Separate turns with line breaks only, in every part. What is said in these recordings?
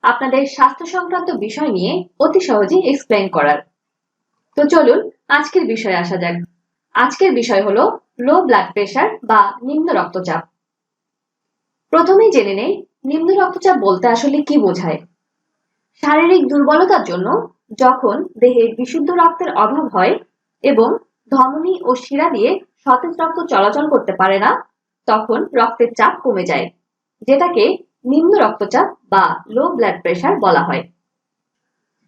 আপনাদের স্বাস্থ্য সংক্রান্ত বিষয় নিয়ে অতি সহজেই এক্সপ্লেইন করার। তো চলুন আজকের বিষয়ে আসা যাক। আজকের বিষয় হলো লো ব্লাড প্রেশার বা নিম্ন রক্তচাপ। প্রথমেই জেনে নেই নিম্ন রক্তচাপ বলতে আসলে কি বোঝায়। শারীরিক দুর্বলতার জন্য যখন দেহে বিশুদ্ধ রক্তের অভাব হয় এবং ধমনী ও শিরা দিয়ে সতেজ রক্ত চলাচল করতে পারে না, তখন রক্তের চাপ কমে যায়, যেটাকে নিম্ন রক্তচাপ বা লো ব্লাড প্রেশার বলা হয়।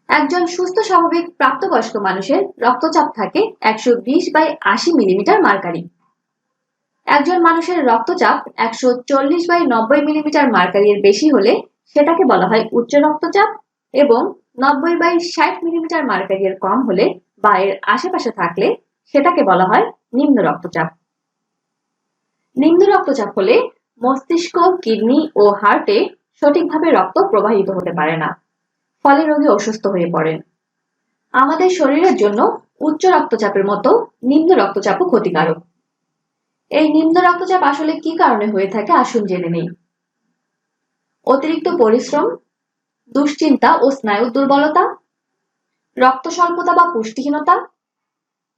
একজন সুস্থ স্বাভাবিক প্রাপ্তবয়স্ক মানুষের রক্তচাপ থাকে 120/80 মিলিমিটার মার্কারি। একজন মানুষের রক্তচাপ 140/90 মিলিমিটার মার্কারির বেশি হলে সেটাকে বলা হয় উচ্চ রক্তচাপ, এবং 90/60 মিলিমিটার মার্কারির কম হলে বা এর আশেপাশে থাকলে সেটাকে বলা হয় নিম্ন রক্তচাপ। নিম্ন রক্তচাপ হলে মস্তিষ্ক, কিডনি ও হার্টে সঠিকভাবে রক্ত প্রবাহিত হতে পারে না, ফলে রোগী অসুস্থ হয়ে পড়েন। আমাদের শরীরের জন্য উচ্চ রক্তচাপের মতো নিম্ন রক্তচাপও ক্ষতিকারক। এই নিম্ন রক্তচাপ আসলে কি কারণে হয়ে থাকে আসুন জেনে নেই। অতিরিক্ত পরিশ্রম, দুশ্চিন্তা ও স্নায়ু দুর্বলতা, রক্ত স্বল্পতা বা পুষ্টিহীনতা,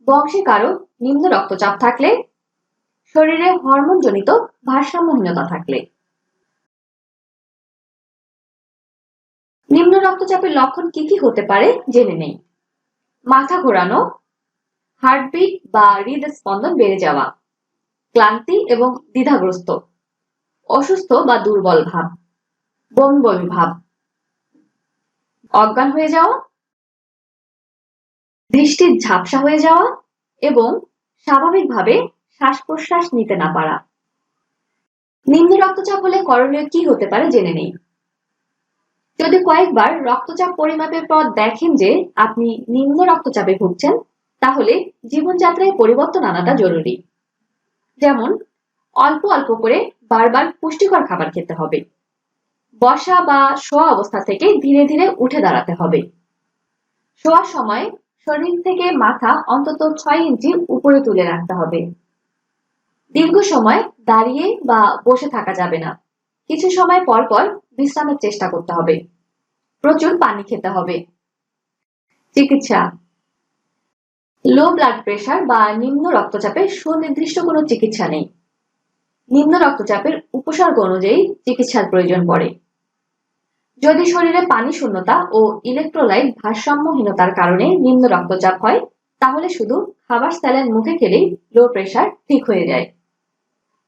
বংশে কারো নিম্ন রক্তচাপ থাকলে, শরীরে হরমোনজনিত ভারসাম্যহীনতা থাকলে। নিম্ন রক্তচাপের লক্ষণ কি কি হতে পারে জেনে নেই। মাথা ঘোরানো, হার্টবিট বা হৃদস্পন্দন বেড়ে যাওয়া, ক্লান্তি এবং দ্বিধাগ্রস্ত, অসুস্থ বা দুর্বল ভাব, বমি বমি ভাব, অজ্ঞান হয়ে যাওয়া, দৃষ্টি ঝাপসা হয়ে যাওয়া এবং স্বাভাবিকভাবে শ্বাস প্রশ্বাস নিতে না পারা। নিম্ন রক্তচাপ হলে করণীয় কি হতে পারে জেনে নেই। যদি কয়েকবার রক্তচাপ পরিমাপের পর দেখেন যে আপনি নিম্ন রক্তচাপে ভুগছেন, তাহলে জীবনযাত্রায় পরিবর্তন আনাটা জরুরি। যেমন অল্প অল্প করে বারবার পুষ্টিকর খাবার খেতে হবে, বসা বা শোয়া অবস্থা থেকে ধীরে ধীরে উঠে দাঁড়াতে হবে, শোয়ার সময় শরীর থেকে মাথা অন্তত 6 ইঞ্চি উপরে তুলে রাখতে হবে, দীর্ঘ সময় দাঁড়িয়ে বা বসে থাকা যাবে না, কিছু সময় পর পর বিশ্রামের চেষ্টা করতে হবে, প্রচুর পানি খেতে হবে। চিকিৎসা। লো ব্লাড প্রেশার বা নিম্ন রক্তচাপের সুনির্দিষ্ট কোনো চিকিৎসা নেই। নিম্ন রক্তচাপের উপসর্গ অনুযায়ী চিকিৎসার প্রয়োজন পড়ে। যদি শরীরে পানি শূন্যতা ও ইলেকট্রোলাইট ভারসাম্যহীনতার কারণে নিম্ন রক্তচাপ হয়, তাহলে শুধু খাবার স্যালাইন মুখে খেলেই লো প্রেশার ঠিক হয়ে যায়।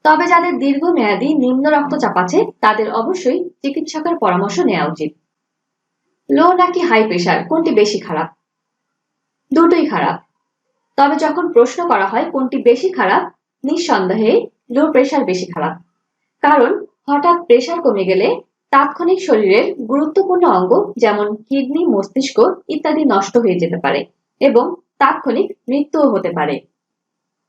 তবে যাদের দীর্ঘমেয়াদী নিম্ন রক্তচাপ আছে তাদের অবশ্যই চিকিৎসকের পরামর্শ নেওয়া উচিত। লো নাকি হাই প্রেশার কোনটি বেশি খারাপ? দুটোই খারাপ। তবে যখন প্রশ্ন করা হয় কোনটি বেশি খারাপ, নিঃসন্দেহে লো প্রেশার বেশি খারাপ। কারণ হঠাৎ প্রেশার কমে গেলে তাৎক্ষণিক শরীরের গুরুত্বপূর্ণ অঙ্গ যেমন কিডনি, মস্তিষ্ক ইত্যাদি নষ্ট হয়ে যেতে পারে এবং তাৎক্ষণিক মৃত্যুও হতে পারে।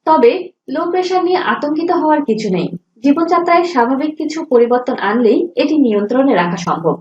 তবে লো প্রেশার নিয়ে আতঙ্কিত হওয়ার কিছু নেই। জীবনযাত্রায় স্বাভাবিক কিছু পরিবর্তন আনলেই এটি নিয়ন্ত্রণে রাখা সম্ভব।